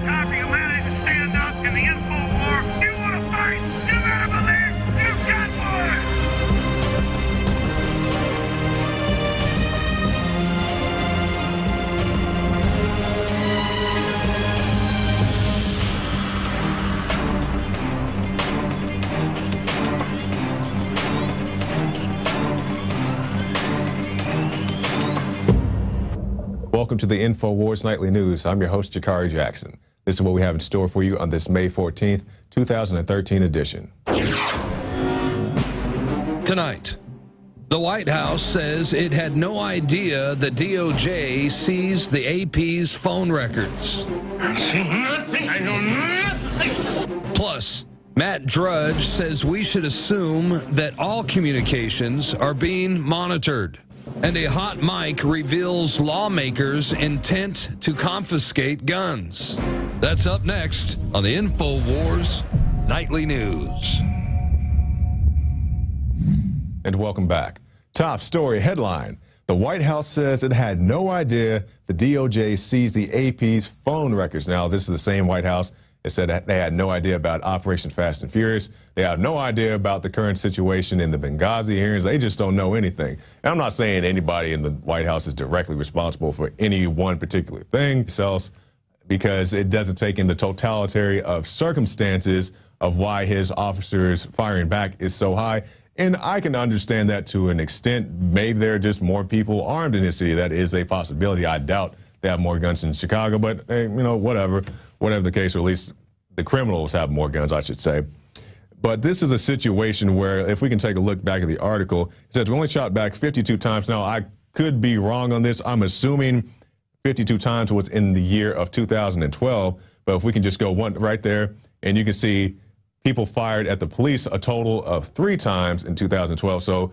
to the Infowars Nightly News. I'm your host, Jakari Jackson. This is what we have in store for you on this May 14th, 2013 edition. Tonight, the White House says it had no idea the DOJ seized the AP's phone records. I see nothing. I know nothing. Plus, Matt Drudge says we should assume that all communications are being monitored. And a hot mic reveals lawmakers' intent to confiscate guns. That's up next on the Infowars Nightly News. And welcome back. Top story headline. The White House says it had no idea the DOJ seized the AP's phone records. Now, this is the same White House that said that they had no idea about Operation Fast and Furious. They have no idea about the current situation in the Benghazi hearings. They just don't know anything. And I'm not saying anybody in the White House is directly responsible for any one particular thing, because it doesn't take in the totality of circumstances of why his officers firing back is so high. And I can understand that to an extent. Maybe there are just more people armed in this city. That is a possibility. I doubt they have more guns in Chicago, but hey, you know, whatever the case, or at least the criminals have more guns, I should say. But this is a situation where, if we can take a look back at the article, it says we only shot back 52 times. Now, I could be wrong on this. I'm assuming 52 times was in the year of 2012. But if we can just go one right there, and you can see people fired at the police a total of 3 times in 2012. So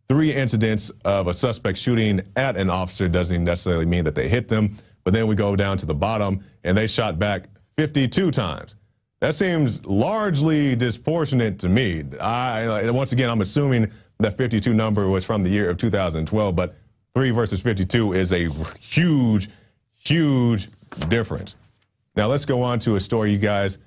3 incidents of a suspect shooting at an officer doesn't necessarily mean that they hit them. But then we go down to the bottom, and they shot back 52 times. That seems largely disproportionate to me. Once again, I'm assuming that 52 number was from the year of 2012, but 3 versus 52 is a huge, huge difference. Now let's go on to a story. You guys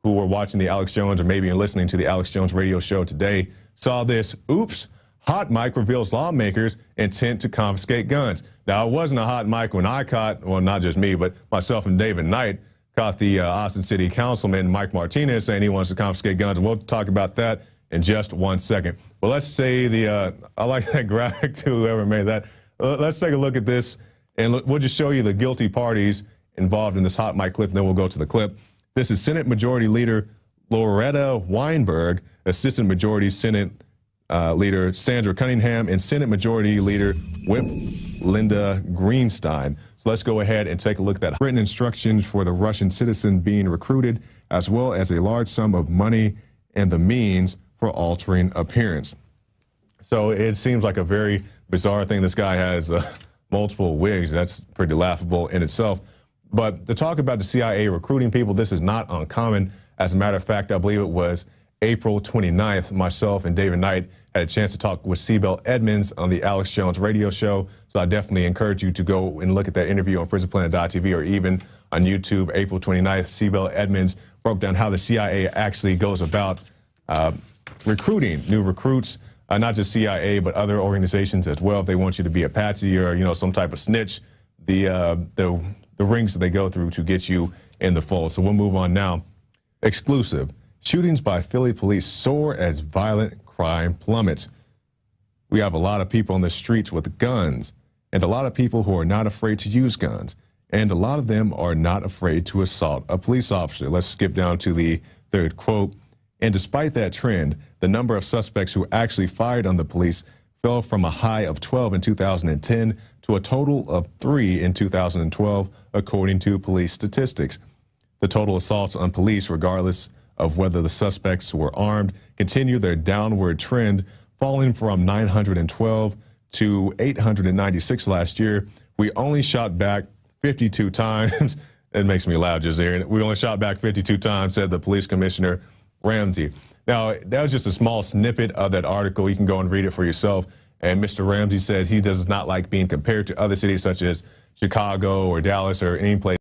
who were watching the Alex Jones, or maybe listening to the Alex Jones radio show today, saw this. Oops. Hot mic reveals lawmakers' intent to confiscate guns. Now, it wasn't a hot mic when I caught, well, not just me, but myself and David Knight caught the Austin City Councilman, Mike Martinez, saying he wants to confiscate guns. And we'll talk about that in just 1 second. But let's say I like that graphic to whoever made that. Let's take a look at this, and we'll just show you the guilty parties involved in this hot mic clip, and then we'll go to the clip. This is Senate Majority Leader Loretta Weinberg, Assistant Majority Senate Leader Sandra Cunningham, and Senate Majority Leader Whip Linda Greenstein. So let's go ahead and take a look at that. Written instructions for the Russian citizen being recruited, as well as a large sum of money and the means for altering appearance. So it seems like a very bizarre thing. This guy has multiple wigs. That's pretty laughable in itself. But to talk about the CIA recruiting people, this is not uncommon. As a matter of fact, I believe it was April 29th, myself and David Knight had a chance to talk with Seabell Edmonds on the Alex Jones radio show. So I definitely encourage you to go and look at that interview on PrisonPlanet.tv or even on YouTube. April 29th, Seabell Edmonds broke down how the CIA actually goes about recruiting new recruits, not just CIA, but other organizations as well. If they want you to be a patsy or, you know, some type of snitch, the rings that they go through to get you in the fold. So we'll move on now. Exclusive. Shootings by Philly police soar as violent crime plummets. We have a lot of people on the streets with guns, and a lot of people who are not afraid to use guns, and a lot of them are not afraid to assault a police officer. Let's skip down to the third quote. And despite that trend, the number of suspects who actually fired on the police fell from a high of 12 in 2010 to a total of 3 in 2012, according to police statistics. The total assaults on police, regardless of whether the suspects were armed, continue their downward trend, falling from 912 to 896 last year. We only shot back 52 times. It makes me laugh just hearing it. We only shot back 52 times, said the police commissioner, Ramsey. Now, that was just a small snippet of that article. You can go and read it for yourself. And Mr. Ramsey says he does not like being compared to other cities such as Chicago or Dallas or any place